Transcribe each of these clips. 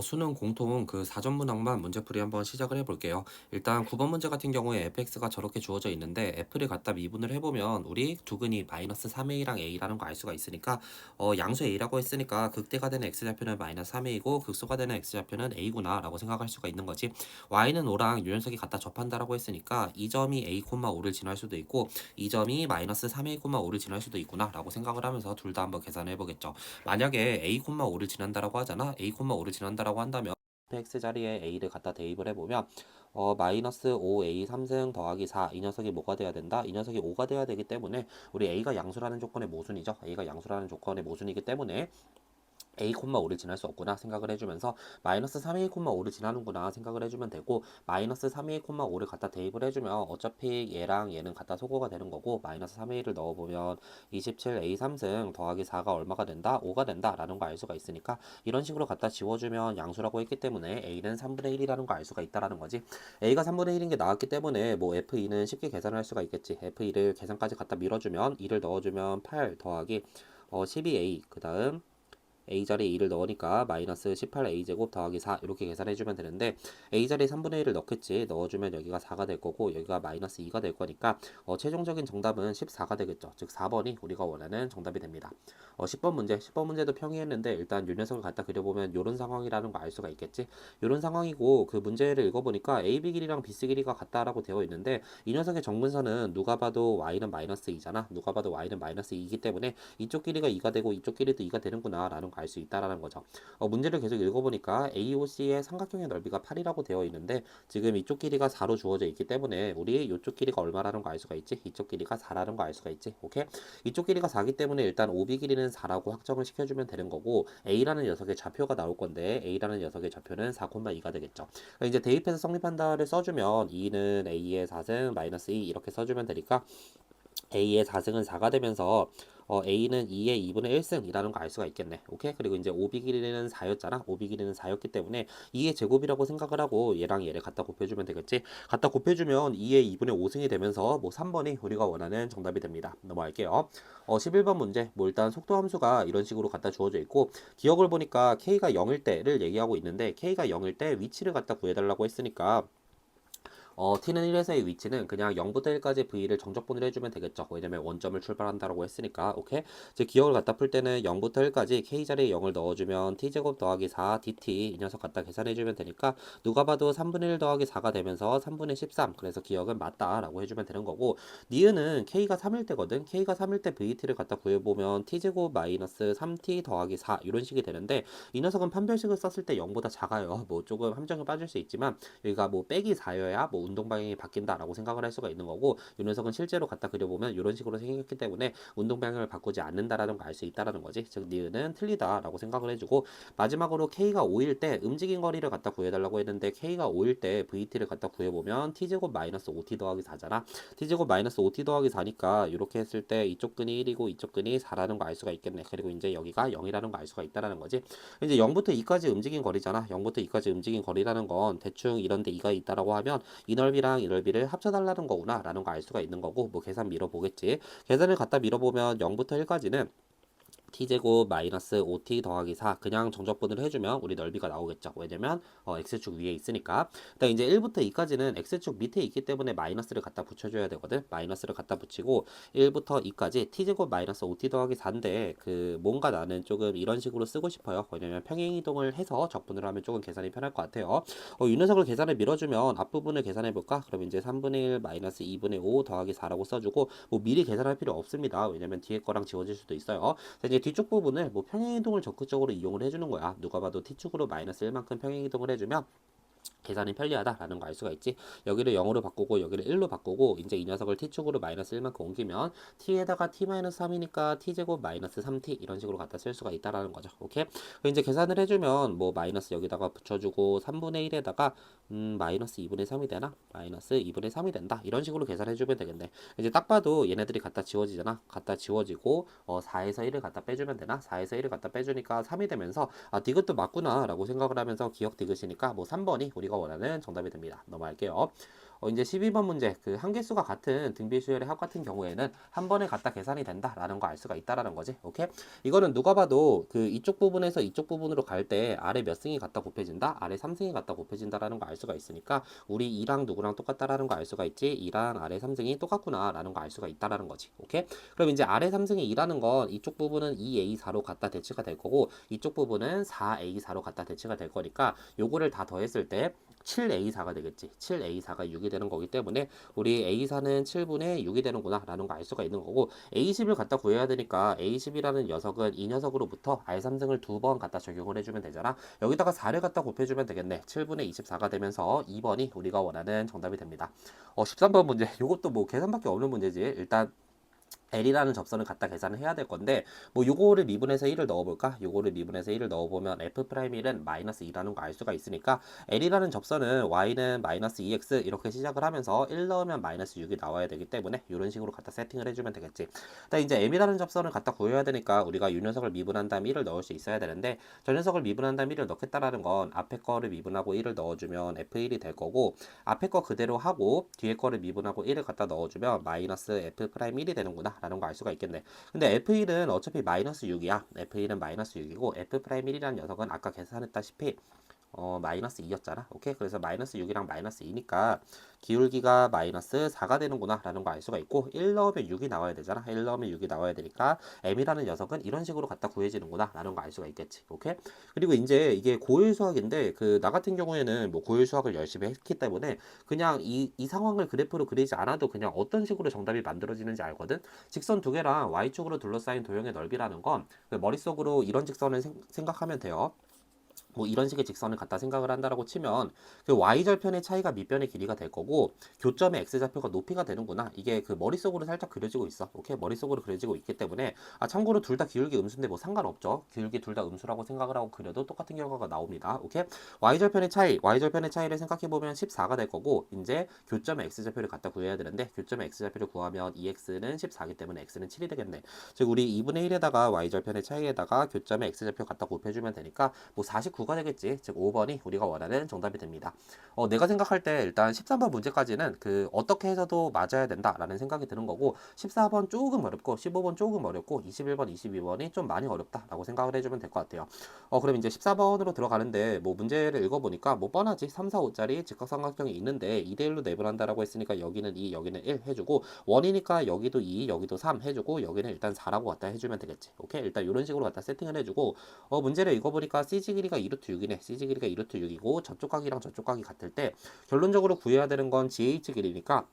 수능 공통 그 사전 문항만 문제풀이 한번 시작을 해볼게요. 일단 9번 문제 같은 경우에 fx가 저렇게 주어져 있는데 f를 갖다 미분을 해보면 우리 두근이 마이너스 3a랑 a라는 거 알 수가 있으니까 양수 a라고 했으니까 극대가 되는 x좌표는 마이너스 3a고 극소가 되는 x좌표는 a구나 라고 생각할 수가 있는 거지. y는 5랑 요 녀석이 갖다 접한다라고 했으니까 이 점이 a, 5를 지날 수도 있고 이 점이 마이너스 3a, 5를 지날 수도 있구나 라고 생각을 하면서 둘 다 한번 계산해 보겠죠. 만약에 a, 5를 지난다라고 하잖아. a, 5를 지난다라고 한다면 x 자리에 a를 갖다 대입을 해보면 마이너스 5a 3승 더하기 4 이 녀석이 뭐가 돼야 된다? 이 녀석이 5가 돼야 되기 때문에 우리 a가 양수라는 조건의 모순이죠. a가 양수라는 조건의 모순이기 때문에 a, 5를 지날 수 없구나 생각을 해주면서 마이너스 3a, 5를 지나는구나 생각을 해주면 되고 마이너스 3a, 5를 갖다 대입을 해주면 어차피 얘랑 얘는 갖다 소거가 되는 거고 마이너스 3a를 넣어보면 27a 3승 더하기 4가 얼마가 된다? 5가 된다 라는 거 알 수가 있으니까 이런 식으로 갖다 지워주면 양수라고 했기 때문에 a는 3분의 1이라는 거 알 수가 있다라는 거지. a가 3분의 1인 게 나왔기 때문에 뭐 f2는 쉽게 계산을 할 수가 있겠지. f2를 계산까지 갖다 밀어주면 2를 넣어주면 8 더하기 12a 그 다음 a 자리에 2를 넣으니까 마이너스 18a제곱 더하기 4 이렇게 계산해주면 되는데 a 자리에 3분의 1을 넣겠지. 넣어주면 여기가 4가 될 거고 여기가 마이너스 2가 될 거니까 최종적인 정답은 14가 되겠죠. 즉 4번이 우리가 원하는 정답이 됩니다. 10번 문제, 10번 문제도 평이했는데 일단 요 녀석을 갖다 그려보면 요런 상황이라는 거 알 수가 있겠지. 요런 상황이고 그 문제를 읽어보니까 AB 길이랑 BC 길이가 같다라고 되어 있는데 이 녀석의 정분선은 누가 봐도 y는 마이너스 2잖아. 누가 봐도 y는 마이너스 2이기 때문에 이쪽 길이가 2가 되고 이쪽 길이도 2가 되는구나 라는 거 알 수 있다라는 거죠. 문제를 계속 읽어보니까 AOC의 삼각형의 넓이가 8이라고 되어 있는데 지금 이쪽 길이가 4로 주어져 있기 때문에 우리 이쪽 길이가 얼마라는 거 알 수가 있지? 이쪽 길이가 4라는 거 알 수가 있지? 오케이? 이쪽 길이가 4기 때문에 일단 OB 길이는 4라고 확정을 시켜주면 되는 거고 A라는 녀석의 좌표가 나올 건데 A라는 녀석의 좌표는 4,2가 되겠죠. 그러니까 이제 대입해서 성립한다를 써주면 2는 A의 4승 마이너스 2 이렇게 써주면 되니까 A의 4승은 4가 되면서 A는 2의 2분의 1승이라는 거 알 수가 있겠네. 오케이? 그리고 이제 OB 길이는 4였잖아. OB 길이는 4였기 때문에 2의 제곱이라고 생각을 하고 얘랑 얘를 갖다 곱해주면 되겠지. 갖다 곱해주면 2의 2분의 5승이 되면서 뭐 3번이 우리가 원하는 정답이 됩니다. 넘어갈게요. 11번 문제. 뭐 일단 속도 함수가 이런 식으로 갖다 주어져 있고 기억을 보니까 K가 0일 때를 얘기하고 있는데 K가 0일 때 위치를 갖다 구해달라고 했으니까 t는 1에서의 위치는 그냥 0부터 1까지 v를 정적분을 해주면 되겠죠. 왜냐면 원점을 출발한다라고 했으니까. 오케이? 제 기억을 갖다 풀 때는 0부터 1까지 k 자리에 0을 넣어주면 t제곱 더하기 4 dt 이 녀석 갖다 계산해주면 되니까 누가 봐도 3분의 1 더하기 4가 되면서 3분의 13 그래서 기억은 맞다라고 해주면 되는 거고 니은은 k가 3일 때거든. k가 3일 때 vt를 갖다 구해보면 t제곱 마이너스 3t 더하기 4 이런 식이 되는데 이 녀석은 판별식을 썼을 때 0보다 작아요. 뭐 조금 함정이 빠질 수 있지만 여기가 뭐 빼기 4여야 뭐 운동 방향이 바뀐다라고 생각을 할 수가 있는 거고 이 녀석은 실제로 갖다 그려보면 이런 식으로 생겼기 때문에 운동 방향을 바꾸지 않는다라는 걸 알 수 있다라는 거지. 즉 니은은 틀리다라고 생각을 해주고 마지막으로 k가 5일 때 움직인 거리를 갖다 구해달라고 했는데 k가 5일 때 vt를 갖다 구해보면 t제곱 마이너스 5t 더하기 4잖아. t제곱 마이너스 5t 더하기 4니까 이렇게 했을 때 이쪽 근이 1이고 이쪽 근이 4라는 거 알 수가 있겠네. 그리고 이제 여기가 0이라는 거 알 수가 있다라는 거지. 이제 0부터 2까지 움직인 거리잖아. 0부터 2까지 움직인 거리라는 건 대충 이런 데 2가 있다라고 하면 이 넓이랑 이 넓이를 합쳐달라는 거구나 라는 거 알 수가 있는 거고 뭐 계산 밀어보겠지. 계산을 갖다 밀어보면 0부터 1까지는 t제곱 마이너스 5t 더하기 4 그냥 정적분을 해주면 우리 넓이가 나오겠죠. 왜냐면 x축 위에 있으니까. 그다음 이제 1부터 2까지는 x축 밑에 있기 때문에 마이너스를 갖다 붙여줘야 되거든. 마이너스를 갖다 붙이고 1부터 2까지 t제곱 마이너스 5t 더하기 4인데 그 뭔가 나는 조금 이런 식으로 쓰고 싶어요. 왜냐면 평행이동을 해서 적분을 하면 조금 계산이 편할 것 같아요. 이 녀석을 계산을 밀어주면 앞부분을 계산해 볼까? 그럼 이제 3분의 1 마이너스 2분의 5 더하기 4라고 써주고 뭐 미리 계산할 필요 없습니다. 왜냐면 뒤에 거랑 지워질 수도 있어요. 이제 뒤쪽 부분을 뭐 평행이동을 적극적으로 이용을 해주는 거야. 누가 봐도 t축으로 마이너스 1만큼 평행이동을 해주면 계산이 편리하다라는 거 알 수가 있지. 여기를 0으로 바꾸고 여기를 1로 바꾸고 이제 이 녀석을 t축으로 마이너스 1만큼 옮기면 t에다가 t-3이니까 t제곱 마이너스 3t 이런 식으로 갖다 쓸 수가 있다라는 거죠. 오케이? 그럼 이제 계산을 해주면 뭐 마이너스 여기다가 붙여주고 3분의 1에다가 마이너스 2분의 3이 되나? 마이너스 2분의 3이 된다. 이런 식으로 계산해주면 되겠네. 이제 딱 봐도 얘네들이 갖다 지워지잖아. 갖다 지워지고 4에서 1을 갖다 빼주면 되나? 4에서 1을 갖다 빼주니까 3이 되면서 아 디귿도 맞구나 라고 생각을 하면서 기억 디귿이니까 뭐 3번이 우리가 원하는 정답이 됩니다. 넘어갈게요. 이제 12번 문제 그 한계수가 같은 등비수열의 합 같은 경우에는 한 번에 갖다 계산이 된다라는 거 알 수가 있다라는 거지. 오케이? 이거는 누가 봐도 그 이쪽 부분에서 이쪽 부분으로 갈 때 아래 몇 승이 갖다 곱해진다, 아래 3승이 갖다 곱해진다라는 거 알 수가 있으니까 우리 2랑 누구랑 똑같다라는 거 알 수가 있지. 2랑 아래 3승이 똑같구나라는 거 알 수가 있다라는 거지. 오케이? 그럼 이제 아래 3승이 2라는 건 이쪽 부분은 2A4로 갖다 대치가 될 거고 이쪽 부분은 4A4로 갖다 대치가 될 거니까 요거를 다 더했을 때 7A4가 되겠지. 7A4가 6이 되는 거기 때문에 우리 A4는 7분의 6이 되는구나 라는 거 알 수가 있는 거고 A10을 갖다 구해야 되니까 A10이라는 녀석은 이 녀석으로부터 R3승을 두 번 갖다 적용을 해주면 되잖아. 여기다가 4를 갖다 곱해주면 되겠네. 7분의 24가 되면서 2번이 우리가 원하는 정답이 됩니다. 13번 문제. 이것도 뭐 계산밖에 없는 문제지. 일단 L이라는 접선을 갖다 계산을 해야 될 건데 뭐 요거를 미분해서 1을 넣어볼까? 요거를 미분해서 1을 넣어보면 F'1은 마이너스 2라는 거 알 수가 있으니까 L이라는 접선은 Y는 마이너스 2X 이렇게 시작을 하면서 1 넣으면 마이너스 6이 나와야 되기 때문에 이런 식으로 갖다 세팅을 해주면 되겠지. 일단 이제 M이라는 접선을 갖다 구해야 되니까 우리가 이 녀석을 미분한 다음 1을 넣을 수 있어야 되는데 저 녀석을 미분한 다음 1을 넣겠다라는 건 앞에 거를 미분하고 1을 넣어주면 F1이 될 거고 앞에 거 그대로 하고 뒤에 거를 미분하고 1을 갖다 넣어주면 마이너스 F'1이 되는구나 라는 거 알 수가 있겠네. 근데 F1은 어차피 마이너스 6이야. F1은 마이너스 6이고 F'1이라는 녀석은 아까 계산했다시피 마이너스 2였잖아. 오케이? 그래서 마이너스 6이랑 마이너스 2니까 기울기가 마이너스 4가 되는구나 라는 거 알 수가 있고 1 넣으면 6이 나와야 되잖아. 1 넣으면 6이 나와야 되니까 M이라는 녀석은 이런 식으로 갖다 구해지는구나 라는 거 알 수가 있겠지. 오케이? 그리고 이제 이게 고일 수학인데 그 나 같은 경우에는 뭐 고일 수학을 열심히 했기 때문에 그냥 이 상황을 그래프로 그리지 않아도 그냥 어떤 식으로 정답이 만들어지는지 알거든. 직선 두 개랑 Y축으로 둘러싸인 도형의 넓이라는 건 그 머릿속으로 이런 직선을 생각하면 돼요. 뭐 이런 식의 직선을 갖다 생각을 한다라고 치면 그 y절편의 차이가 밑변의 길이가 될 거고 교점의 x좌표가 높이가 되는구나. 이게 그 머릿속으로 살짝 그려지고 있어. 오케이? 머릿속으로 그려지고 있기 때문에 참고로 둘 다 기울기 음수인데 뭐 상관없죠. 기울기 둘 다 음수라고 생각을 하고 그려도 똑같은 결과가 나옵니다. 오케이? y절편의 차이를 생각해 보면 14가 될 거고 이제 교점의 x좌표를 갖다 구해야 되는데 교점의 x좌표를 구하면 2x는 14이기 때문에 x는 7이 되겠네. 즉 우리 2분의 1에다가 y절편의 차이에다가 교점의 x좌표 갖다 곱해주면 되니까 뭐 49가 되겠지. 즉 5번이 우리가 원하는 정답이 됩니다. 내가 생각할 때 일단 13번 문제까지는 그 어떻게 해서도 맞아야 된다라는 생각이 드는 거고 14번 조금 어렵고 15번 조금 어렵고 21번, 22번이 좀 많이 어렵다라고 생각을 해주면 될 것 같아요. 그럼 이제 14번으로 들어가는데 뭐 문제를 읽어보니까 뭐 뻔하지. 3, 4, 5짜리 직각삼각형이 있는데 2대1로 내분한다라고 했으니까 여기는 2, 여기는 1 해주고 원이니까 여기도 2, 여기도 3 해주고 여기는 일단 4라고 갖다 해주면 되겠지. 오케이? 일단 이런 식으로 갖다 세팅을 해주고 문제를 읽어보니까 CG 길이가 2루트 6이네. CG 길이가 2루트 6이고 저쪽 각이랑 저쪽 각이 같을 때 결론적으로 구해야 되는 건 GH 길이니까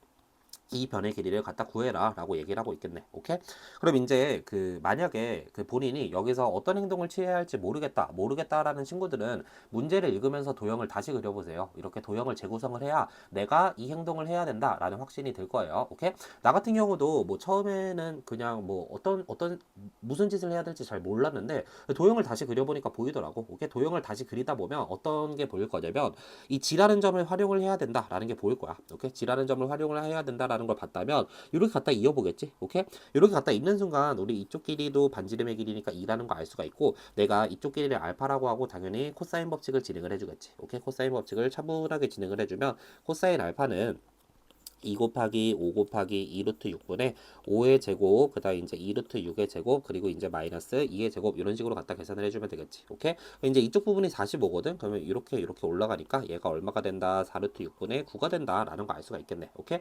이 변의 길이를 갖다 구해라 라고 얘기를 하고 있겠네. 오케이? 그럼 이제 그 만약에 그 본인이 여기서 어떤 행동을 취해야 할지 모르겠다라는 친구들은 문제를 읽으면서 도형을 다시 그려보세요. 이렇게 도형을 재구성을 해야 내가 이 행동을 해야 된다라는 확신이 들 거예요. 오케이? 나 같은 경우도 뭐 처음에는 그냥 뭐 어떤 무슨 짓을 해야 될지 잘 몰랐는데 도형을 다시 그려보니까 보이더라고. 오케이? 도형을 다시 그리다 보면 어떤 게 보일 거냐면 이 G라는 점을 활용을 해야 된다라는 게 보일 거야. 오케이? G라는 점을 활용을 해야 된다라는 걸 봤다면 이렇게 갖다 이어보겠지. 오케이? 이렇게 갖다 잇는 순간 우리 이쪽 길이도 반지름의 길이니까 2라는 거 알 수가 있고 내가 이쪽 길이를 알파라고 하고 당연히 코사인 법칙을 진행을 해주겠지. 오케이? 코사인 법칙을 차분하게 진행을 해주면 코사인 알파는 2 곱하기 5 곱하기 2루트 6분의 5의 제곱, 그 다음 이제 2루트 6의 제곱, 그리고 이제 마이너스 2의 제곱, 이런 식으로 갖다 계산을 해주면 되겠지. 오케이? 이제 이쪽 부분이 45거든? 그러면 이렇게 올라가니까 얘가 얼마가 된다? 4루트 6분의 9가 된다. 라는 거 알 수가 있겠네. 오케이?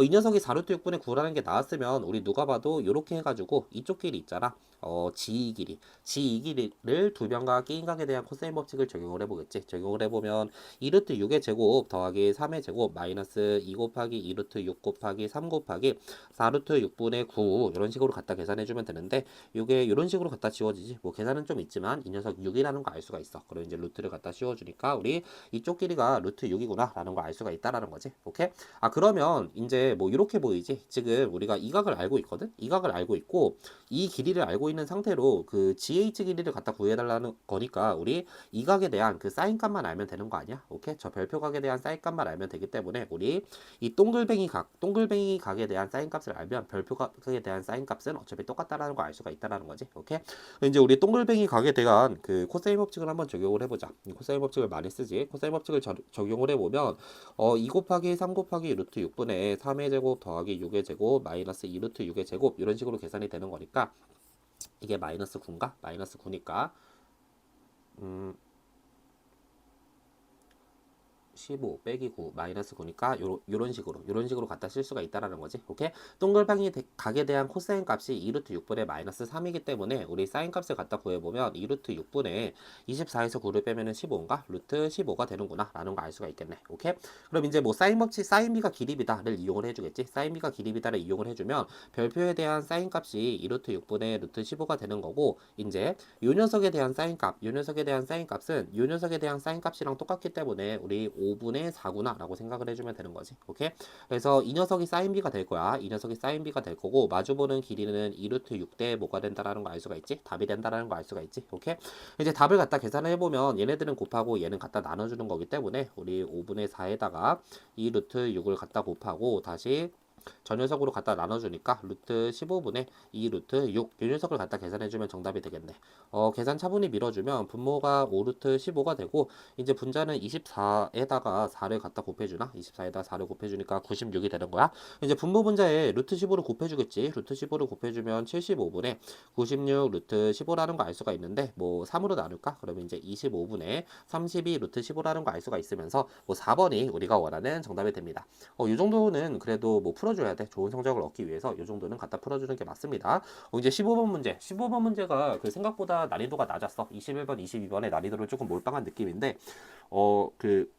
이 녀석이 4루트 6분의 9라는 게 나왔으면 우리 누가 봐도 이렇게 해가지고 이쪽 길이 있잖아. G2 길이를 두 변과 끼인각에 대한 코사인 법칙을 적용을 해보겠지. 적용을 해보면 2루트 6의 제곱 더하기 3의 제곱 마이너스 2 곱하기 2루트 6 곱하기 3 곱하기 4루트 6분의 9 이런 식으로 갖다 계산해주면 되는데 이게 이런 식으로 갖다 지워지지. 뭐 계산은 좀 있지만 이 녀석 6이라는 거 알 수가 있어. 그리고 이제 루트를 갖다 씌워주니까 우리 이쪽 길이가 루트 6이구나 라는 거 알 수가 있다라는 거지. 오케이? 그러면 이제 뭐 이렇게 보이지. 지금 우리가 이 각을 알고 있거든. 이 각을 알고 있고 이 길이를 알고 있는 상태로 그 GH 길이를 갖다 구해달라는 거니까 우리 이 각에 대한 그 사인 값만 알면 되는 거 아니야? 오케이? 저 별표 각에 대한 사인 값만 알면 되기 때문에 우리 이 동글뱅이 동글뱅이 각에 대한 사인 값을 알면 별표 각에 대한 사인 값은 어차피 똑같다라는 거 알 수가 있다라는 거지. 오케이? 이제 우리 동글뱅이 각에 대한 그 코사인 법칙을 한번 적용을 해보자. 코사인 법칙을 많이 쓰지. 코사인 법칙을 적용을 해보면 2 곱하기 3 곱하기 루트 6분의 3의 제곱 더하기 6의 제곱 마이너스 2 루트 6의 제곱 이런 식으로 계산이 되는 거니까 이게 마이너스 9인가? 마이너스 9니까 15 빼기 9 마이너스 9니까 요런 식으로 갖다 쓸 수가 있다라는 거지. 오케이? 동글뱅이 각에 대한 코사인 값이 2루트 6분의 마이너스 3이기 때문에 우리 사인 값을 갖다 구해보면 2루트 6분의 24에서 9를 빼면은 15인가? 루트 15가 되는구나 라는 거 알 수가 있겠네. 오케이? 그럼 이제 뭐 사인 법칙 사인 b가 길이비다를 이용을 해주겠지. 사인 b가 길이비다를 이용을 해주면 별표에 대한 사인 값이 2루트 6분의 루트 15가 되는 거고 이제 요 녀석에 대한 사인 값, 요 녀석에 대한 사인 값은 요 녀석에 대한 사인 값이랑 똑같기 때문에 우리 5분의 4구나 라고 생각을 해주면 되는 거지. 오케이? 그래서 이 녀석이 사인 b가 될 거야. 이 녀석이 사인 b가 될 거고 마주보는 길이는 2루트 6대 뭐가 된다라는 거 알 수가 있지? 답이 된다라는 거 알 수가 있지. 오케이? 이제 답을 갖다 계산을 해보면 얘네들은 곱하고 얘는 갖다 나눠주는 거기 때문에 우리 5분의 4에다가 2루트 6을 갖다 곱하고 다시 저 녀석으로 갖다 나눠주니까 루트 15분의 2 루트 6 이 녀석을 갖다 계산해주면 정답이 되겠네. 계산 차분히 밀어주면 분모가 5 루트 15가 되고 이제 분자는 24에다가 4를 갖다 곱해주나? 24에다가 4를 곱해주니까 96이 되는 거야. 이제 분모 분자에 루트 15를 곱해주겠지. 루트 15를 곱해주면 75분의 96 루트 15라는 거 알 수가 있는데 뭐 3으로 나눌까? 그러면 이제 25분의 32 루트 15라는 거 알 수가 있으면서 뭐 4번이 우리가 원하는 정답이 됩니다. 이 정도는 그래도 뭐 풀어줘야 돼. 좋은 성적을 얻기 위해서 이 정도는 갖다 풀어주는 게 맞습니다. 이제 15번 문제. 15번 문제가 그 생각보다 난이도가 낮았어. 21번, 22번의 난이도를 조금 몰빵한 느낌인데, 그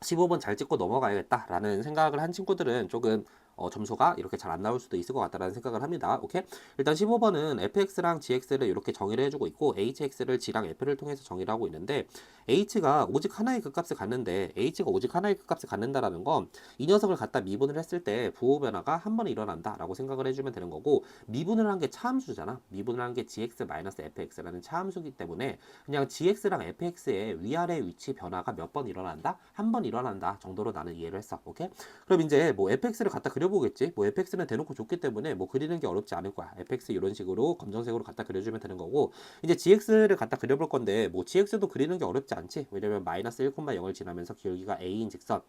15번 잘 찍고 넘어가야겠다라는 생각을 한 친구들은 조금 점수가 이렇게 잘 안 나올 수도 있을 것 같다라는 생각을 합니다. 오케이? 일단 15번은 fx랑 gx를 이렇게 정의를 해주고 있고 hx를 g랑 f를 통해서 정의를 하고 있는데 h가 오직 하나의 극값을 갖는데 h가 오직 하나의 극값을 갖는다라는 건 이 녀석을 갖다 미분을 했을 때 부호 변화가 한 번 일어난다라고 생각을 해주면 되는 거고 미분을 한 게 차함수잖아. 미분을 한 게 gx-fx라는 차함수이기 때문에 그냥 gx랑 fx의 위아래 위치 변화가 몇 번 일어난다? 한 번 일어난다 정도로 나는 이해를 했어. 오케이? 그럼 이제 뭐 fx를 갖다 그려보겠지. 뭐 fx는 대놓고 줬기 때문에 뭐 그리는 게 어렵지 않을 거야. fx 이런 식으로 검정색으로 갖다 그려주면 되는 거고 이제 gx를 갖다 그려볼 건데 뭐 gx도 그리는 게 어렵지 않지. 왜냐면 마이너스 1,0을 지나면서 기울기가 a인 직선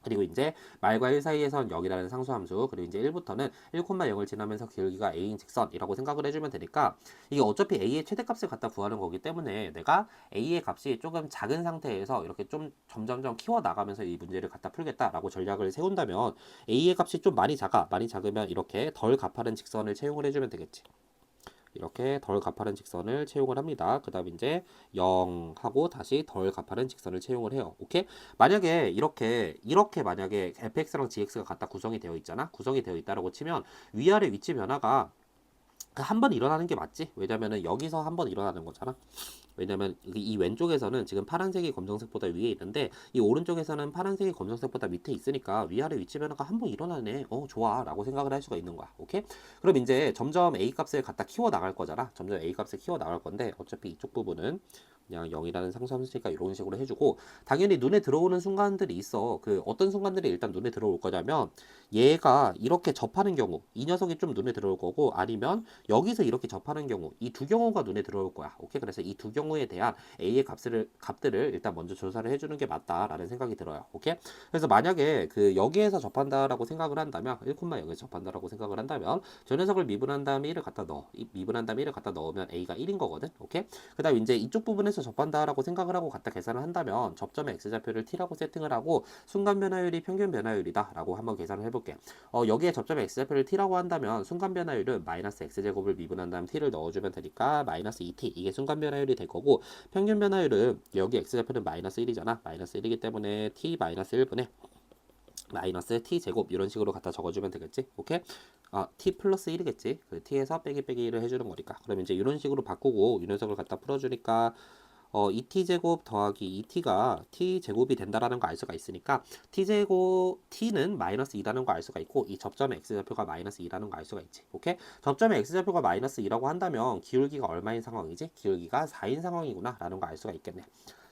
그리고 이제 말과 1 사이에선 0이라는 상수함수 그리고 이제 1부터는 1,0을 지나면서 기울기가 a인 직선이라고 생각을 해주면 되니까 이게 어차피 a의 최대값을 갖다 구하는 거기 때문에 내가 a의 값이 조금 작은 상태에서 이렇게 좀 점점점 키워 나가면서 이 문제를 갖다 풀겠다라고 전략을 세운다면 a의 값이 좀 많이 작으면 이렇게 덜 가파른 직선을 채용을 해주면 되겠지. 이렇게 덜 가파른 직선을 채용을 합니다. 그 다음 이제 0 하고 다시 덜 가파른 직선을 채용을 해요. 오케이? 만약에 이렇게 만약에 fx랑 gx가 갖다 구성이 되어 있잖아. 구성이 되어 있다라고 치면 위아래 위치 변화가 한 번 일어나는 게 맞지? 왜냐면은 여기서 한 번 일어나는 거잖아. 왜냐면 이 왼쪽에서는 지금 파란색이 검정색보다 위에 있는데 이 오른쪽에서는 파란색이 검정색보다 밑에 있으니까 위아래 위치 변화가 한 번 일어나네. 좋아 라고 생각을 할 수가 있는 거야. 오케이? 그럼 이제 점점 a 값을 갖다 키워 나갈 거잖아. 점점 a 값을 키워 나갈 건데 어차피 이쪽 부분은 그냥 0이라는 상수함수니까 이런 식으로 해주고 당연히 눈에 들어오는 순간들이 있어. 그 어떤 순간들이 일단 눈에 들어올 거냐면 얘가 이렇게 접하는 경우 이 녀석이 좀 눈에 들어올 거고 아니면 여기서 이렇게 접하는 경우 이 두 경우가 눈에 들어올 거야. 오케이? 그래서 이 두 경우에 대한 a의 값들을 일단 먼저 조사를 해주는 게 맞다라는 생각이 들어요. 오케이? 그래서 만약에 그 여기에서 접한다라고 생각을 한다면 1,0에서 접한다라고 생각을 한다면 저 녀석을 미분한 다음에 1을 갖다 넣어. 미분한 다음에 1을 갖다 넣으면 a가 1인 거거든. 오케이? 그 다음 이제 이쪽 부분에서 접한다라고 생각을 하고 갖다 계산을 한다면 접점의 x좌표를 t라고 세팅을 하고 순간 변화율이 평균 변화율이다 라고 한번 계산을 해볼게. 여기에 접점의 x좌표를 t라고 한다면 순간 변화율은 마이너스 x제곱을 미분한 다음 t를 넣어주면 되니까 마이너스 2t 이게 순간 변화율이 될 거고 평균 변화율은 여기 x좌표는 마이너스 1이잖아. 마이너스 1이기 때문에 t 마이너스 1분의 마이너스 t 제곱 이런 식으로 갖다 적어주면 되겠지. 오케이? t 플러스 1이겠지. 그 t에서 빼기 1을 해주는 거니까. 그럼 이제 이런 식으로 바꾸고 이 녀석을 갖다 풀어주니까 2t제곱 더하기 2t가 t제곱이 된다라는 거 알 수가 있으니까 t는 마이너스 2라는 거 알 수가 있고 이 접점의 x좌표가 마이너스 2라는 거 알 수가 있지. 오케이? 접점의 x좌표가 마이너스 2라고 한다면 기울기가 얼마인 상황이지? 기울기가 4인 상황이구나 라는 거 알 수가 있겠네.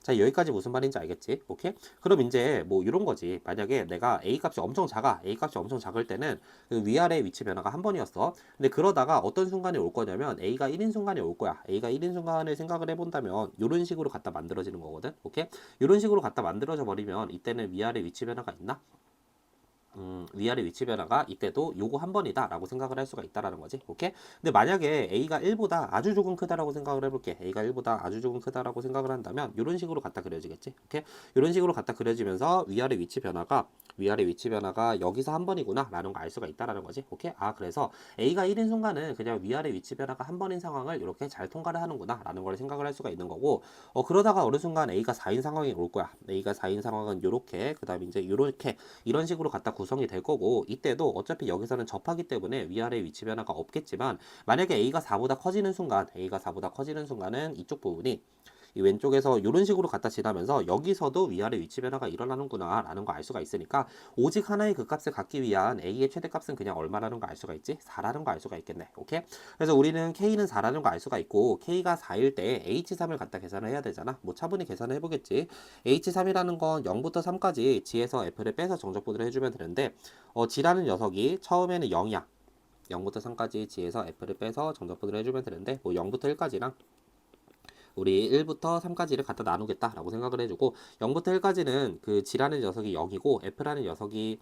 자, 여기까지 무슨 말인지 알겠지? 오케이? 그럼 이제 뭐 이런 거지. 만약에 내가 A 값이 엄청 작아. A 값이 엄청 작을 때는 그 위아래 위치 변화가 한 번이었어. 근데 그러다가 어떤 순간이 올 거냐면 A가 1인 순간이 올 거야. A가 1인 순간을 생각을 해본다면 이런 식으로 갖다 만들어지는 거거든. 오케이? 이런 식으로 갖다 만들어져 버리면 이때는 위아래 위치 변화가 있나? 위아래 위치 변화가 이때도 요거 한 번이다 라고 생각을 할 수가 있다라는 거지. 오케이? 근데 만약에 A가 1보다 아주 조금 크다라고 생각을 해볼게. A가 1보다 아주 조금 크다라고 생각을 한다면 이런 식으로 갖다 그려지겠지. 오케이? 이런 식으로 갖다 그려지면서 위아래 위치 변화가 여기서 한 번이구나 라는 거 알 수가 있다라는 거지. 오케이? 아, 그래서 A가 1인 순간은 그냥 위아래 위치 변화가 한 번인 상황을 이렇게 잘 통과를 하는구나 라는 걸 생각을 할 수가 있는 거고, 그러다가 어느 순간 A가 4인 상황이 올 거야. A가 4인 상황은 요렇게, 그 다음에 이제 요렇게 이런 식으로 갖다 구성이 될 거고, 이때도 어차피 여기서는 접하기 때문에 위아래 위치 변화가 없겠지만, 만약에 A가 4보다 커지는 순간은 이쪽 부분이 이 왼쪽에서 이런 식으로 갖다 지나면서 여기서도 위아래 위치 변화가 일어나는구나 라는 거 알 수가 있으니까, 오직 하나의 극값을 갖기 위한 A의 최대값은 그냥 얼마라는 거 알 수가 있지? 4라는 거 알 수가 있겠네. 오케이? 그래서 우리는 K는 4라는 거 알 수가 있고, K가 4일 때 H3을 갖다 계산을 해야 되잖아. 뭐 차분히 계산을 해보겠지. H3이라는 건 0부터 3까지 G에서 F를 빼서 정적분을 해주면 되는데, G라는 녀석이 처음에는 0이야. 0부터 3까지 G에서 F를 빼서 정적분을 해주면 되는데, 뭐 0부터 1까지랑 우리 1부터 3까지를 갖다 나누겠다라고 생각을 해주고, 0부터 1까지는 그 G라는 녀석이 0이고 F라는 녀석이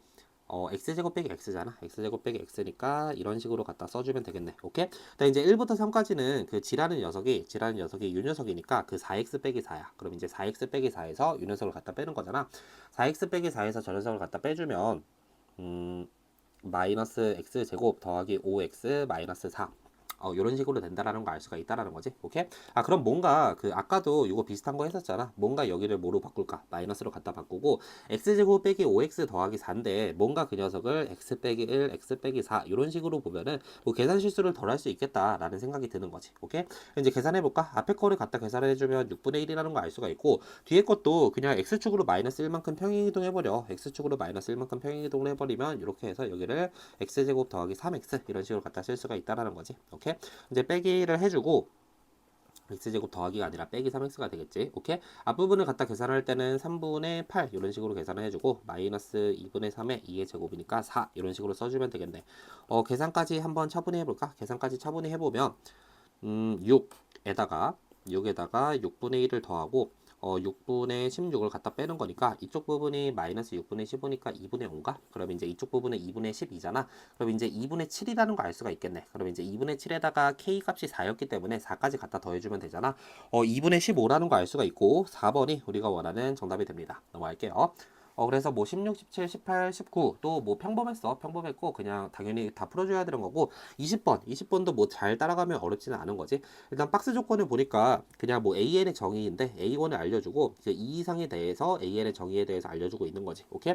x제곱 빼기 x잖아. x제곱 빼기 x니까 이런 식으로 갖다 써주면 되겠네. 오케이? 근데 이제 1부터 3까지는 그 G라는 녀석이 요 녀석이니까 그 4x 빼기 4야. 그럼 이제 4x 빼기 4에서 요 녀석을 갖다 빼는 거잖아. 4x 빼기 4에서 저 녀석을 갖다 빼주면 마이너스 x제곱 더하기 5x 마이너스 4, 이런 식으로 된다라는 거 알 수가 있다라는 거지. 오케이? 아, 그럼 뭔가 그 아까도 이거 비슷한 거 했었잖아. 뭔가 여기를 뭐로 바꿀까? 마이너스로 갖다 바꾸고 x제곱 빼기 5x 더하기 4인데, 뭔가 그 녀석을 x 빼기 1, x 빼기 4 이런 식으로 보면은 뭐 계산 실수를 덜 할 수 있겠다라는 생각이 드는 거지. 오케이? 이제 계산해 볼까? 앞에 거를 갖다 계산해 주면 6분의 1이라는 거 알 수가 있고, 뒤에 것도 그냥 x축으로 마이너스 1만큼 평행이동 해버려. x축으로 마이너스 1만큼 평행이동을 해버리면 이렇게 해서 여기를 x제곱 더하기 3x 이런 식으로 갖다 쓸 수가 있다라는 거지. 오케이? 이제 빼기를 해주고, x제곱 더하기가 아니라 빼기 3x가 되겠지. 오케이? 앞부분을 갖다 계산할 때는 3분의 8 이런 식으로 계산을 해주고, 마이너스 2분의 3의 2의 제곱이니까 4 이런 식으로 써주면 되겠네. 계산까지 한번 차분히 해볼까? 계산까지 차분히 해보면 6에다가 6분의 1을 더하고 6분의 16을 갖다 빼는 거니까 이쪽 부분이 마이너스 6분의 15니까 2분의 5인가? 그럼 이제 이쪽 부분은 2분의 12잖아. 그럼 이제 2분의 7이라는 거 알 수가 있겠네. 그럼 이제 2분의 7에다가 K 값이 4였기 때문에 4까지 갖다 더해주면 되잖아. 2분의 15라는 거 알 수가 있고, 4번이 우리가 원하는 정답이 됩니다. 넘어갈게요. 그래서 뭐 16, 17, 18, 19 또 뭐 평범했고 그냥 당연히 다 풀어줘야 되는 거고, 20번도 뭐 잘 따라가면 어렵지는 않은 거지. 일단 박스 조건을 보니까 그냥 뭐 AN의 정의인데 A1을 알려주고, 이제 이 이상에 대해서 AN의 정의에 대해서 알려주고 있는 거지. 오케이?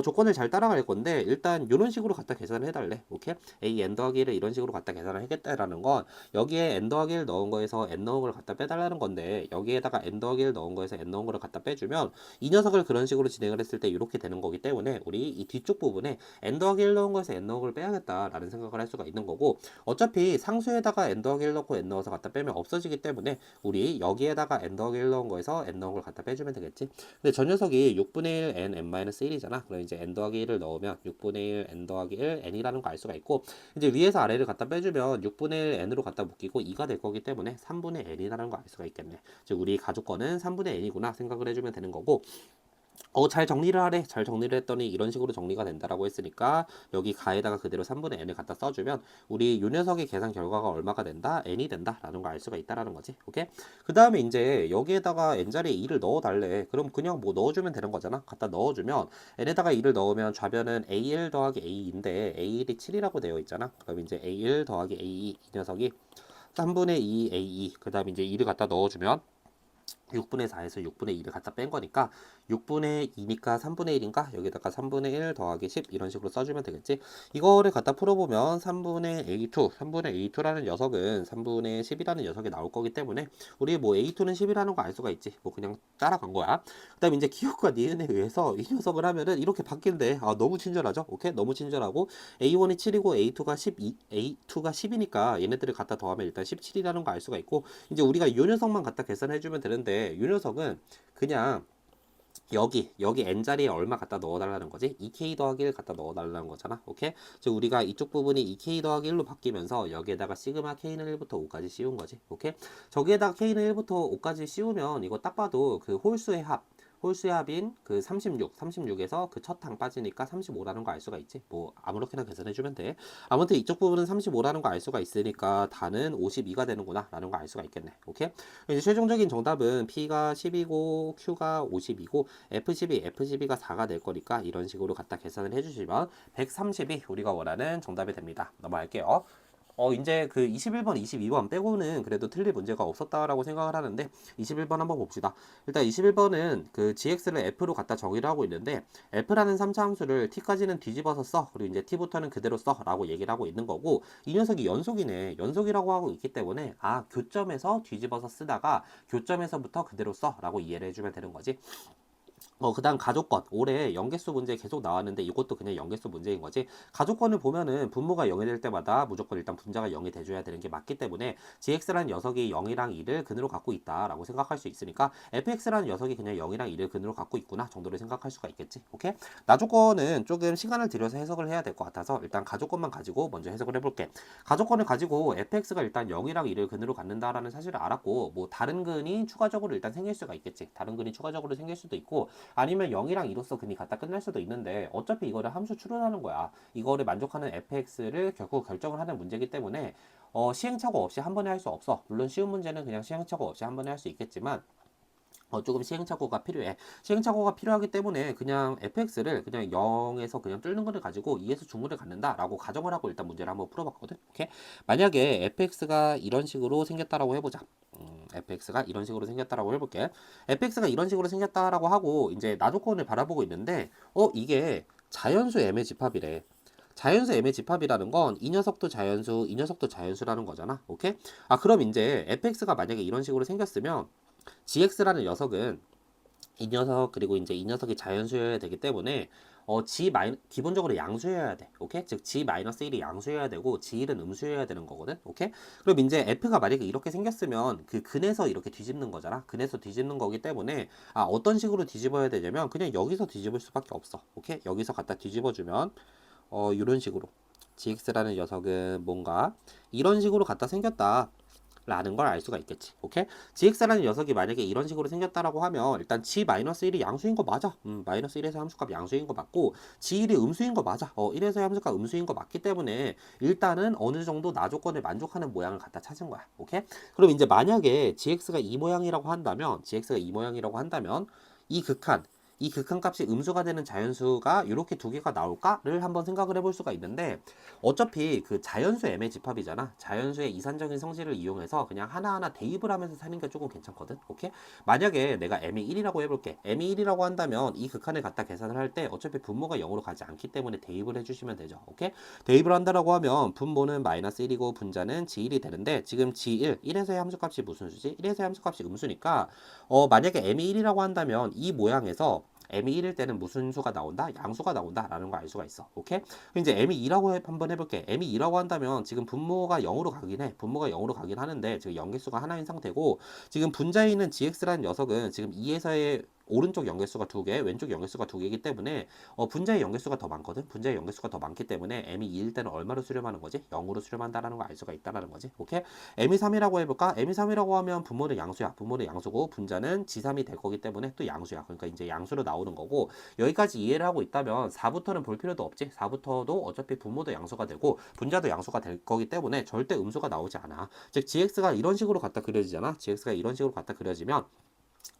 조건을 잘 따라갈 건데 일단 이런 식으로 갖다 계산을 해달래. 오케이? A n 더하기 1을 이런 식으로 갖다 계산을 하겠다라는 건, 여기에 n 더하기 1 넣은 거에서 n 넣은 걸 갖다 빼달라는 건데, 여기에다가 n 더하기 1 넣은 거에서 n 넣은 걸 갖다 빼주면 이 녀석을 그런 식으로 진행을 했을 때 이렇게 되는 거기 때문에, 우리 이 뒤쪽 부분에 n 더하기 1 넣은 거에서 n 넣은 걸 빼야겠다라는 생각을 할 수가 있는 거고, 어차피 상수에다가 n 더하기 1 넣고 n 넣어서 갖다 빼면 없어지기 때문에 우리 여기에다가 n 더하기 1 넣은 거에서 n 넣은 걸 갖다 빼주면 되겠지. 근데 저 녀석이 6분의 1 n n-1이잖아. 그럼 이제 n 더하기 1을 넣으면 6분의 1 n 더하기 1 n이라는 거 알 수가 있고, 이제 위에서 아래를 갖다 빼주면 6분의 1 n으로 갖다 묶이고 2가 될 거기 때문에 3분의 n이라는 거 알 수가 있겠네. 즉 우리 가족권은 3분의 n이구나 생각을 해주면 되는 거고, 잘 정리를 하래. 잘 정리를 했더니 이런 식으로 정리가 된다라고 했으니까 여기 가에다가 그대로 3분의 n을 갖다 써주면 우리 요 녀석의 계산 결과가 얼마가 된다? n이 된다라는 걸 알 수가 있다라는 거지. 오케이? 그 다음에 이제 여기에다가 n자리에 2를 넣어달래. 그럼 그냥 뭐 넣어주면 되는 거잖아. 갖다 넣어주면 n에다가 2를 넣으면 좌변은 a1 더하기 a2인데 a1이 7이라고 되어 있잖아. 그럼 이제 a1 더하기 a2 이 녀석이 3분의 2 a2, 그 다음에 이제 2를 갖다 넣어주면 6분의 4에서 6분의 2를 갖다 뺀 거니까 6분의 2니까 3분의 1인가? 여기다가 3분의 1 더하기 10 이런 식으로 써주면 되겠지. 이거를 갖다 풀어보면 3분의 A2, 3분의 A2라는 녀석은 3분의 10이라는 녀석이 나올 거기 때문에 우리 뭐 A2는 10이라는 거 알 수가 있지. 뭐 그냥 따라간 거야. 그 다음에 이제 기억과 니은에 의해서 이 녀석을 하면은 이렇게 바뀐대. 아, 너무 친절하죠? 오케이? 너무 친절하고 A1이 7이고 A2가 12, A2가 10이니까 얘네들을 갖다 더하면 일단 17이라는 거 알 수가 있고 이제 우리가 이 녀석만 갖다 계산해주면 되는데 이 녀석은 그냥 여기 n자리에 얼마 갖다 넣어달라는 거지? 2k 더하기 1 갖다 넣어달라는 거잖아. 오케이? 즉 우리가 이쪽 부분이 2k 더하기 1로 바뀌면서 여기에다가 시그마 k는 1부터 5까지 씌운 거지. 오케이? 저기에다가 k는 1부터 5까지 씌우면 이거 딱 봐도 그 홀수의 합인 그 36에서 그 첫 항 빠지니까 35라는 거 알 수가 있지. 뭐 아무렇게나 계산해주면 돼. 아무튼 이쪽 부분은 35라는 거 알 수가 있으니까 다는 52가 되는구나 라는 거 알 수가 있겠네. 오케이? 이제 최종적인 정답은 P가 10이고 Q가 50이고 F12가 4가 될 거니까 이런 식으로 갖다 계산을 해주시면 130이 우리가 원하는 정답이 됩니다. 넘어갈게요. 이제 그 21번, 22번 빼고는 그래도 틀릴 문제가 없었다라고 생각을 하는데 21번 한번 봅시다. 일단 21번은 그 gx를 f로 갖다 정의를 하고 있는데 f라는 3차 함수를 t까지는 뒤집어서 써. 그리고 이제 t부터는 그대로 써 라고 얘기를 하고 있는 거고 이 녀석이 연속이네. 연속이라고 하고 있기 때문에 교점에서 뒤집어서 쓰다가 교점에서부터 그대로 써 라고 이해를 해주면 되는 거지. 그 다음 가족권. 올해 연계수 문제 계속 나왔는데 이것도 그냥 연계수 문제인 거지. 가족권을 보면은 분모가 0이 될 때마다 무조건 일단 분자가 0이 돼줘야 되는 게 맞기 때문에 gx라는 녀석이 0이랑 2를 근으로 갖고 있다라고 생각할 수 있으니까 fx라는 녀석이 그냥 0이랑 2를 근으로 갖고 있구나 정도를 생각할 수가 있겠지. 오케이? 나조건은 조금 시간을 들여서 해석을 해야 될 것 같아서 일단 가족권만 가지고 먼저 해석을 해볼게. 가족권을 가지고 fx가 일단 0이랑 2를 근으로 갖는다라는 사실을 알았고 뭐 다른 근이 추가적으로 일단 생길 수가 있겠지. 다른 근이 추가적으로 생길 수도 있고 아니면 0이랑 2로서 근이 갖다 끝날 수도 있는데 어차피 이거를 함수 추론하는 거야. 이거를 만족하는 fx를 결국 결정을 하는 문제이기 때문에 시행착오 없이 한 번에 할 수 없어. 물론 쉬운 문제는 그냥 시행착오 없이 한 번에 할 수 있겠지만 조금 시행착오가 필요해. 시행착오가 필요하기 때문에 그냥 fx를 그냥 0에서 그냥 뚫는 거를 가지고 2에서 중문을 갖는다 라고 가정을 하고 일단 문제를 한번 풀어봤거든. 오케이? 만약에 fx가 이런 식으로 생겼다라고 해보자. fx가 이런 식으로 생겼다라고 해볼게. fx가 이런 식으로 생겼다라고 하고 이제 나조건을 바라보고 있는데 이게 자연수 m의 집합이래. 자연수 m의 집합이라는 건 이 녀석도 자연수, 이 녀석도 자연수라는 거잖아. 오케이? 그럼 이제 fx가 만약에 이런 식으로 생겼으면 gx라는 녀석은 이 녀석 그리고 이제 이 녀석이 자연수여야 되기 때문에 기본적으로 양수여야 돼. 오케이? 즉 g-1이 양수여야 되고 g1은 음수여야 되는 거거든. 오케이? 그럼 이제 f가 만약에 이렇게 생겼으면 그 근에서 이렇게 뒤집는 거잖아. 근에서 뒤집는 거기 때문에 어떤 식으로 뒤집어야 되냐면 그냥 여기서 뒤집을 수밖에 없어. 오케이? 여기서 갖다 뒤집어주면 이런 식으로 gx라는 녀석은 뭔가 이런 식으로 갖다 생겼다. 라는 걸 알 수가 있겠지. 오케이? gx라는 녀석이 만약에 이런 식으로 생겼다라고 하면 일단 g-1이 양수인 거 맞아. 마이너스 1에서 함수값 양수인 거 맞고 g1이 음수인 거 맞아. 1에서 함수값 음수인 거 맞기 때문에 일단은 어느 정도 나조건을 만족하는 모양을 갖다 찾은 거야. 오케이? 그럼 이제 만약에 gx가 이 모양이라고 한다면 이 극한 값이 음수가 되는 자연수가 이렇게 두 개가 나올까를 한번 생각을 해볼 수가 있는데 어차피 그 자연수 m의 집합이잖아. 자연수의 이산적인 성질을 이용해서 그냥 하나하나 대입을 하면서 사는 게 조금 괜찮거든. 오케이? 만약에 내가 m이 1이라고 해볼게. m이 1이라고 한다면 이 극한을 갖다 계산을 할 때 어차피 분모가 0으로 가지 않기 때문에 대입을 해주시면 되죠. 오케이? 대입을 한다라고 하면 분모는 마이너스 1이고 분자는 g1이 되는데 지금 g1, 1에서의 함수값이 무슨 수지? 1에서의 함수값이 음수니까 만약에 m이 1이라고 한다면 이 모양에서 m이 1일 때는 무슨 수가 나온다? 양수가 나온다 라는 걸 알 수가 있어. 오케이? 이제 m이 2라고 한번 해볼게. m이 2라고 한다면 지금 분모가 0으로 가긴 해. 분모가 0으로 가긴 하는데 지금 연계수가 하나인 상태고 지금 분자에 있는 gx라는 녀석은 지금 2에서의 오른쪽 연계수가 2개, 왼쪽 연계수가 2개이기 때문에 분자의 연계수가 더 많거든. 분자의 연계수가 더 많기 때문에 m이 2일 때는 얼마로 수렴하는 거지? 0으로 수렴한다라는 걸 알 수가 있다라는 거지. 오케이? m이 3이라고 해볼까? m이 3이라고 하면 분모는 양수야. 분모는 양수고 분자는 g3이 될 거기 때문에 또 양수야. 그러니까 이제 양수로 나오는 거고 여기까지 이해를 하고 있다면 4부터는 볼 필요도 없지. 4부터도 어차피 분모도 양수가 되고 분자도 양수가 될 거기 때문에 절대 음수가 나오지 않아. 즉 gx가 이런 식으로 갖다 그려지잖아. gx가 이런 식으로 갖다 그려지면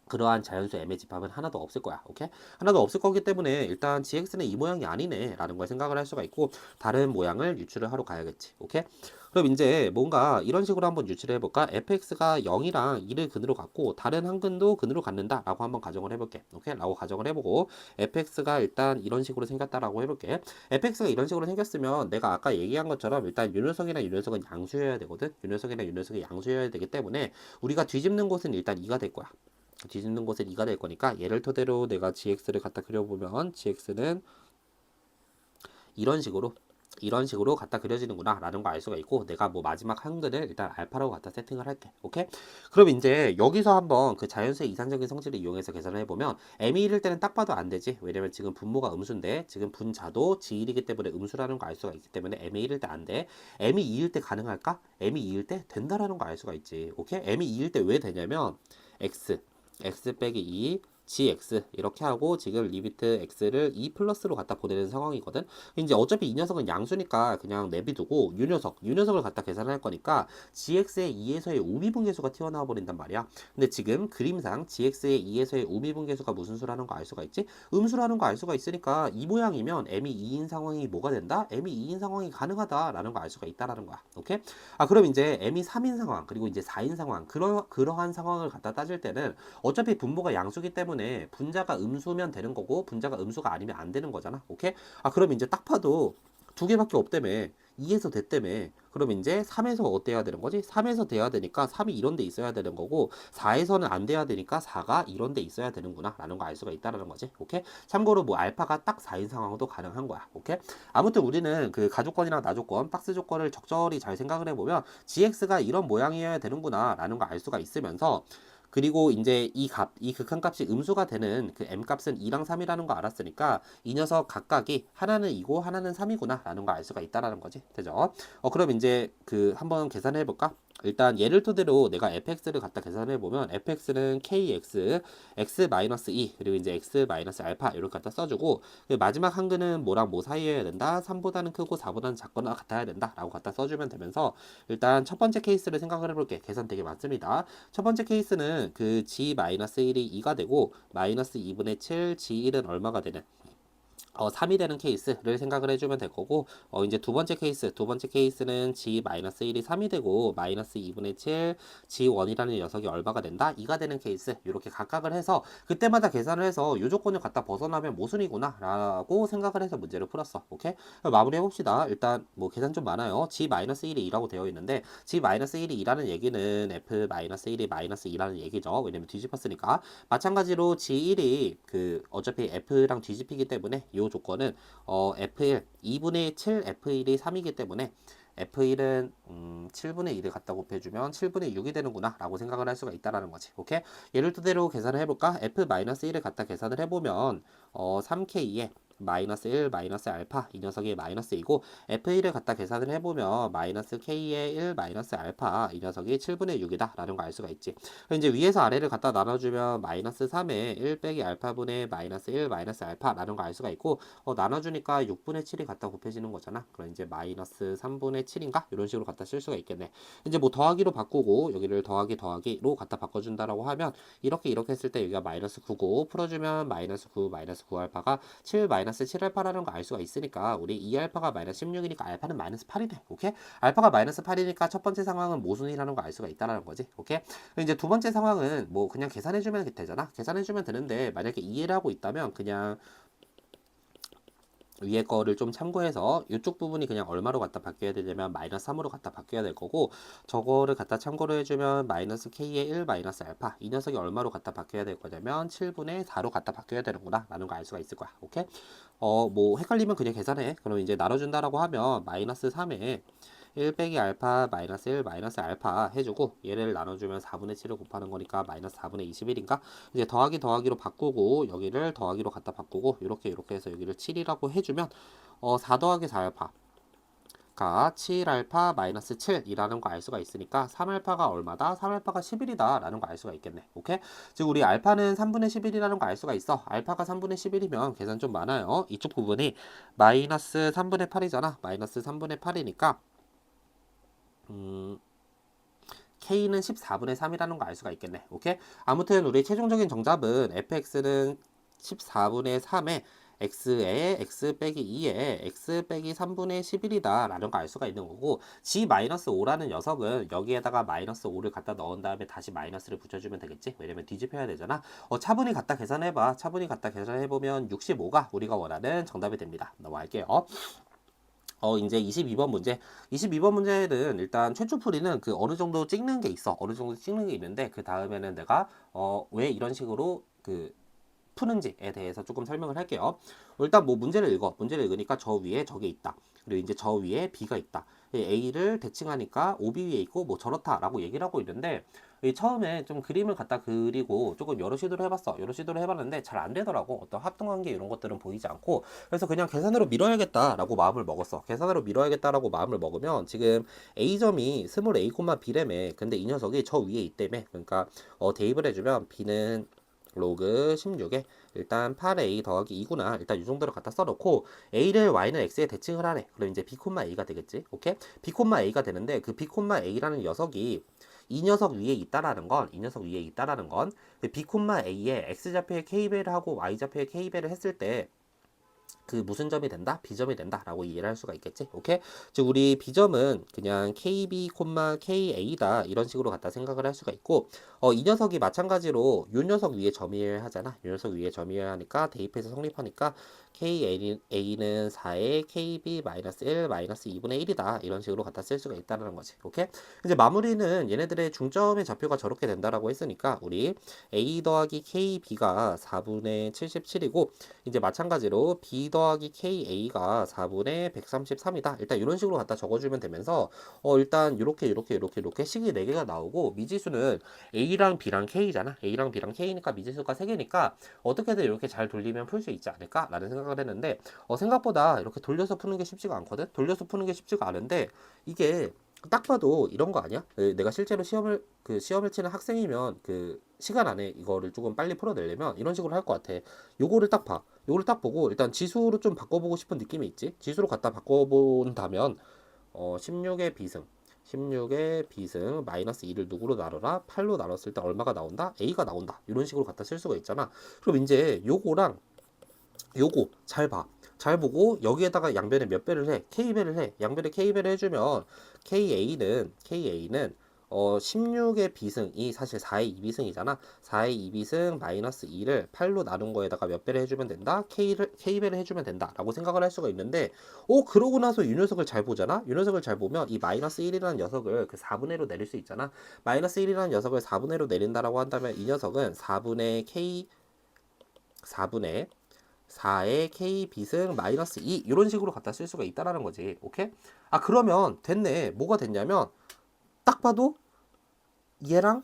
그러한 자연수 m의 집합은 하나도 없을 거야. 오케이? 하나도 없을 거기 때문에 일단 gx는 이 모양이 아니네 라는 걸 생각을 할 수가 있고 다른 모양을 유출을 하러 가야겠지. 오케이? 그럼 이제 뭔가 이런 식으로 한번 유출을 해볼까? fx가 0이랑 2를 근으로 갖고 다른 한 근도 근으로 갖는다 라고 한번 가정을 해볼게. 오케이? 라고 가정을 해보고 fx가 일단 이런 식으로 생겼다라고 해볼게. fx가 이런 식으로 생겼으면 내가 아까 얘기한 것처럼 일단 윤효석이랑 윤효석은 양수여야 되거든. 윤효석이랑 윤효석이 양수여야 되기 때문에 우리가 뒤집는 곳은 일단 2가 될 거야. 뒤집는 곳은 2가 될 거니까 얘를 토대로 내가 gx를 갖다 그려보면 gx는 이런 식으로 갖다 그려지는구나 라는 거 알 수가 있고 내가 뭐 마지막 한글을 일단 알파라고 갖다 세팅을 할게. 오케이? 그럼 이제 여기서 한번 그 자연수의 이산적인 성질을 이용해서 계산을 해보면 m이 1일 때는 딱 봐도 안 되지. 왜냐면 지금 분모가 음수인데 지금 분자도 g1이기 때문에 음수라는 거 알 수가 있기 때문에 m이 1일 때 안 돼. m이 2일 때 가능할까? m이 2일 때 된다라는 거 알 수가 있지. 오케이? m이 2일 때 왜 되냐면 x 빼기 2 gx 이렇게 하고 지금 리미트 x를 2 플러스로 갖다 보내는 상황이거든. 이제 어차피 이 녀석은 양수니까 그냥 내비두고 윤 녀석을 갖다 계산할 거니까 gx의 2에서의 우미분계수가 튀어나와 버린단 말이야. 근데 지금 그림상 gx의 2에서의 우미분계수가 무슨 수라는 거 알 수가 있지? 음수라는 거 알 수가 있으니까 이 모양이면 m이 2인 상황이 뭐가 된다? m이 2인 상황이 가능하다라는 거 알 수가 있다라는 거야. 오케이? 그럼 이제 m이 3인 상황 그리고 이제 4인 상황 그러한 상황을 갖다 따질 때는 어차피 분모가 양수기 때문에 분자가 음수면 되는 거고 분자가 음수가 아니면 안 되는 거잖아. 오케이? 그럼 이제 딱 봐도 두 개밖에 없다며. 2에서 됐다며. 그럼 이제 3에서 어때야 되는 거지? 3에서 돼야 되니까 3이 이런 데 있어야 되는 거고 4에서는 안 돼야 되니까 4가 이런 데 있어야 되는구나 라는 거 알 수가 있다라는 거지. 오케이? 참고로 뭐 알파가 딱 4인 상황도 가능한 거야. 오케이? 아무튼 우리는 그 가조건이랑 나조건, 박스 조건을 적절히 잘 생각을 해보면 gx가 이런 모양이어야 되는구나 라는 거 알 수가 있으면서 그리고 이제 이 극한값이 음수가 되는 그 m값은 2랑 3이라는 거 알았으니까 이 녀석 각각이 하나는 2고 하나는 3이구나 라는 거 알 수가 있다라는 거지. 되죠? 그럼 이제 그 한번 계산해 볼까? 일단 얘를 토대로 내가 fx를 갖다 계산해 보면 fx는 kx, x-2 그리고 이제 x-알파 이렇게 갖다 써주고 마지막 한글은 뭐랑 뭐 사이여야 된다. 3보다는 크고 4보다는 작거나 같아야 된다 라고 갖다 써주면 되면서 일단 첫 번째 케이스를 생각을 해볼게. 계산 되게 많습니다. 첫 번째 케이스는 그 g-1이 2가 되고 마이너스 2분의 7 g1은 얼마가 되는 3이 되는 케이스를 생각을 해주면 될 거고 이제 두 번째 케이스는 g-1이 3이 되고 마이너스 2분의 7 g1이라는 녀석이 얼마가 된다? 2가 되는 케이스 이렇게 각각을 해서 그때마다 계산을 해서 요 조건을 갖다 벗어나면 모순이구나 라고 생각을 해서 문제를 풀었어. 오케이? 마무리 해봅시다. 일단 뭐 계산 좀 많아요. g-1이 2라고 되어 있는데 g-1이 2라는 얘기는 f-1이 마이너스 2라는 얘기죠. 왜냐면 뒤집었으니까 마찬가지로 G1이 그 어차피 F랑 뒤집히기 때문에 이 조건은 F1 2분의 7 F1이 3이기 때문에 F1은 7분의 2를 갖다 곱해주면 7분의 6이 되는구나 라고 생각을 할 수가 있다라는 거지. 오케이? 예를 토대로 계산을 해볼까? F-1을 갖다 계산을 해보면 3K에 마이너스 1 마이너스 알파 이 녀석이 마이너스 2고 F1을 갖다 계산을 해보면 마이너스 K에 1 마이너스 알파 이 녀석이 7분의 6이다 라는 거 알 수가 있지. 이제 위에서 아래를 갖다 나눠주면 마이너스 3에 1 빼기 알파분의 마이너스 1 마이너스 알파라는 거 알 수가 있고 나눠주니까 6분의 7이 갖다 곱해지는 거잖아. 그럼 이제 마이너스 3분의 7인가? 이런 식으로 갖다 쓸 수가 있겠네. 이제 뭐 더하기로 바꾸고 여기를 더하기로 갖다 바꿔준다라고 하면 이렇게 했을 때 여기가 마이너스 9고 풀어주면 마이너스 9 알파가 7 마이너스 7 알파라는 거 알 수가 있으니까 우리 2 알파가 마이너스 16이니까 알파는 마이너스 8이네. 오케이? 알파가 마이너스 8이니까 첫 번째 상황은 모순이라는 거 알 수가 있다라는 거지. 오케이? 이제 두 번째 상황은 뭐 그냥 계산해주면 되잖아. 계산해주면 되는데 만약에 이해를 하고 있다면 그냥 위에 거를 좀 참고해서 이쪽 부분이 그냥 얼마로 갖다 바뀌어야 되냐면 마이너스 3으로 갖다 바뀌어야 될 거고 저거를 갖다 참고로 해주면 마이너스 k의 1 마이너스 알파 이 녀석이 얼마로 갖다 바뀌어야 될 거냐면 7분의 4로 갖다 바뀌어야 되는구나 라는 거 알 수가 있을 거야. 오케이? 뭐 헷갈리면 그냥 계산해. 그럼 이제 나눠준다라고 하면 마이너스 3에 1 빼기 알파 마이너스 1 마이너스 알파 해주고 얘를 나눠주면 4분의 7을 곱하는 거니까 마이너스 4분의 21인가? 이제 더하기로 바꾸고 여기를 더하기로 갖다 바꾸고 이렇게 해서 여기를 7이라고 해주면 4 더하기 4알파 가 7알파 마이너스 7이라는 거 알 수가 있으니까 3알파가 얼마다? 3알파가 11이다 라는 거 알 수가 있겠네. 오케이? 즉 우리 알파는 3분의 11이라는 거 알 수가 있어. 알파가 3분의 11이면 계산 좀 많아요. 이쪽 부분이 마이너스 3분의 8이잖아. 마이너스 3분의 8이니까 K는 14분의 3이라는 거 알 수가 있겠네. 오케이? 아무튼 우리 최종적인 정답은 fx는 14분의 3에 x에 x 빼기 2에 x 빼기 3분의 11이다 라는 거 알 수가 있는 거고 g-5라는 녀석은 여기에다가 마이너스 5를 갖다 넣은 다음에 다시 마이너스를 붙여주면 되겠지. 왜냐면 뒤집혀야 되잖아. 차분히 갖다 계산해봐. 차분히 갖다 계산해보면 65가 우리가 원하는 정답이 됩니다. 넘어갈게요. 이제 22번 문제. 22번 문제는 일단 최초풀이는 그 어느 정도 찍는 게 있어. 어느 정도 찍는 게 있는데 그 다음에는 내가 왜 이런 식으로 그 푸는지에 대해서 조금 설명을 할게요. 일단 뭐 문제를 읽어. 문제를 읽으니까 저 위에 저게 있다. 그리고 이제 저 위에 B가 있다. A를 대칭하니까 OB 위에 있고 뭐 저렇다라고 얘기를 하고 있는데 처음에 좀 그림을 갖다 그리고 조금 여러 시도를 해봤어. 여러 시도를 해봤는데 잘 안 되더라고. 어떤 합동관계 이런 것들은 보이지 않고 그래서 그냥 계산으로 밀어야겠다라고 마음을 먹었어. 계산으로 밀어야겠다라고 마음을 먹으면 지금 A점이 스몰 A, B래매. 근데 이 녀석이 저 위에 있다며. 그러니까 대입을 해주면 B는 로그 16에 일단 8a 더하기 2구나. 일단 이 정도로 갖다 써놓고 a를 y는 x에 대칭을 하래. 그럼 이제 b, a가 되겠지. 오케이? b, a가 되는데 그 b, a라는 녀석이 이 녀석 위에 있다라는 건 b, a에 x좌표에 k배를 하고 y좌표에 k배를 했을 때 그 무슨 점이 된다? B점이 된다 라고 이해를 할 수가 있겠지. 오케이? 즉 우리 B점은 그냥 KB, KA다 이런 식으로 갖다 생각을 할 수가 있고 이 녀석이 마찬가지로 요 녀석 위에 점이어야 하잖아. 요 녀석 위에 점이어야 하니까 대입해서 성립하니까 KA는 4에 KB-1 2분의 1이다 이런 식으로 갖다 쓸 수가 있다는 거지. 오케이? 이제 마무리는 얘네들의 중점의 좌표가 저렇게 된다라고 했으니까 우리 A 더하기 KB가 4분의 77이고 이제 마찬가지로 B 더하기 KA가 4분의 133이다. 일단 이런 식으로 갖다 적어주면 되면서 일단 이렇게 식이 4개가 나오고 미지수는 A랑 B랑 K잖아. A랑 B랑 K니까 미지수가 3개니까 어떻게든 이렇게 잘 돌리면 풀 수 있지 않을까? 라는 생각을 했는데 생각보다 이렇게 돌려서 푸는 게 쉽지가 않거든. 돌려서 푸는 게 쉽지가 않은데 이게 딱 봐도 이런 거 아니야? 내가 실제로 시험을 치는 학생이면 그 시간 안에 이거를 조금 빨리 풀어내려면 이런 식으로 할 것 같아. 요거를 딱 봐. 요거를 딱 보고 일단 지수로 좀 바꿔보고 싶은 느낌이 있지. 지수로 갖다 바꿔본다면 16의 비승 마이너스 2를 누구로 나눠라? 8로 나눴을 때 얼마가 나온다? A가 나온다. 이런 식으로 갖다 쓸 수가 있잖아. 그럼 이제 요거랑 요거 잘 봐. 잘 보고 여기에다가 양변에 몇 배를 해? K배를 해. 양변에 K배를 해주면 KA는 16의 비승이 사실 4의 2비승이잖아. 4의 2비승 마이너스 2를 8로 나눈 거에다가 몇 배를 해주면 된다? K배를 해주면 된다. 라고 생각을 할 수가 있는데 그러고 나서 이 녀석을 잘 보잖아? 이 녀석을 잘 보면 이 마이너스 1이라는 녀석을 그 4분의 1로 내릴 수 있잖아. 마이너스 1이라는 녀석을 4분의 1로 내린다라고 한다면 이 녀석은 4분의 4의 k 비승 마이너스 2 이런 식으로 갖다 쓸 수가 있다라는 거지. 오케이? 그러면 됐네. 뭐가 됐냐면 딱 봐도 얘랑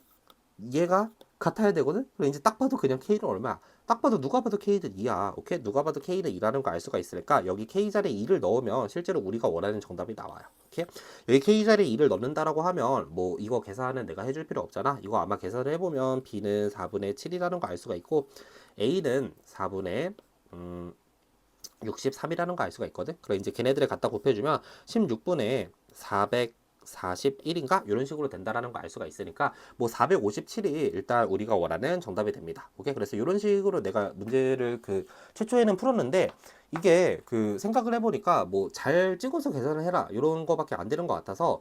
얘가 같아야 되거든. 그럼 이제 딱 봐도 그냥 k는 얼마야? 딱 봐도 누가 봐도 k는 2야. 오케이? 누가 봐도 k는 2라는 거 알 수가 있으니까 여기 k 자리에 2를 넣으면 실제로 우리가 원하는 정답이 나와요. 오케이? 여기 k 자리에 2를 넣는다라고 하면 뭐 이거 계산은 내가 해줄 필요 없잖아. 이거 아마 계산을 해보면 b는 4분의 7이라는 거 알 수가 있고 a는 4분의 63이라는 거 알 수가 있거든. 그럼 이제 걔네들을 갖다 곱해주면 16분의 441인가? 이런 식으로 된다라는 거 알 수가 있으니까 뭐 457이 일단 우리가 원하는 정답이 됩니다. 오케이? 그래서 이런 식으로 내가 문제를 그 최초에는 풀었는데 이게 그 생각을 해보니까 뭐 잘 찍어서 계산을 해라 이런 거밖에 안 되는 것 같아서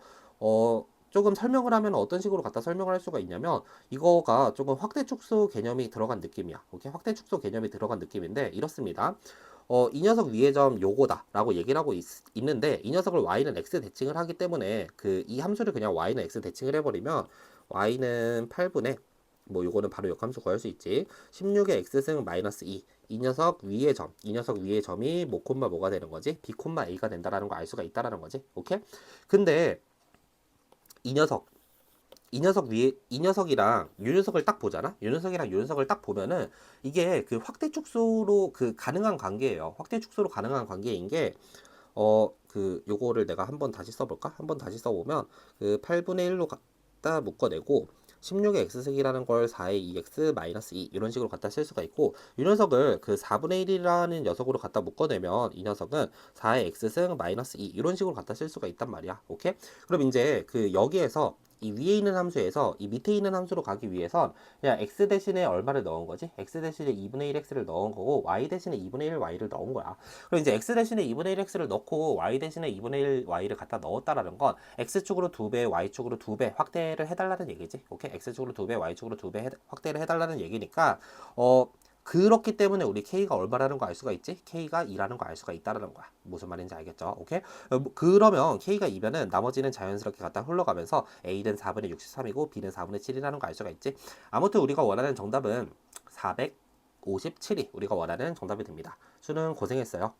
조금 설명을 하면 어떤 식으로 갖다 설명을 할 수가 있냐면 이거가 조금 확대 축소 개념이 들어간 느낌이야. 오케이? 확대 축소 개념이 들어간 느낌인데 이렇습니다. 이 녀석 위의 점 요거다 라고 얘기를 하고 있는데 이 녀석을 y는 x 대칭을 하기 때문에 그 이 함수를 그냥 y는 x 대칭을 해버리면 y는 8분의 뭐 요거는 바로 역함수 구할 수 있지. 16의 x승 마이너스 2. 이 녀석 위의 점이 뭐 콤마 뭐가 되는 거지? b 콤마 a가 된다라는 거 알 수가 있다라는 거지. 오케이? 근데 이 녀석이랑 이 녀석을 딱 보잖아. 이 녀석이랑 이 녀석을 딱 보면은 이게 그 확대 축소로 그 가능한 관계예요. 확대 축소로 가능한 관계인 게 그 요거를 내가 한번 다시 써볼까? 한번 다시 써보면 그 8분의 1로 갖다 묶어내고 16의 x승이라는 걸 4의 2x 마이너스 2 이런 식으로 갖다 쓸 수가 있고 이 녀석을 그 4분의 1이라는 녀석으로 갖다 묶어내면 이 녀석은 4의 x승 마이너스 2 이런 식으로 갖다 쓸 수가 있단 말이야. 오케이? 그럼 이제 그 여기에서 이 위에 있는 함수에서 이 밑에 있는 함수로 가기 위해선 그냥 x 대신에 얼마를 넣은 거지? x 대신에 2분의 1x를 넣은 거고 y 대신에 2분의 1 y를 넣은 거야. 그럼 이제 x 대신에 2분의 1 x를 넣고 y 대신에 2분의 1 y를 갖다 넣었다라는 건 x축으로 2배, y축으로 2배 확대를 해달라는 얘기지. 오케이? x축으로 2배, y축으로 2배 확대를 해달라는 얘기니까 그렇기 때문에 우리 k가 얼마라는 거 알 수가 있지? k가 2라는 거 알 수가 있다라는 거야. 무슨 말인지 알겠죠? 오케이? 그러면 k가 2면은 나머지는 자연스럽게 갖다 흘러가면서 a는 4분의 63이고 b는 4분의 7이라는 거 알 수가 있지? 아무튼 우리가 원하는 정답은 457이 우리가 원하는 정답이 됩니다. 수능 고생했어요.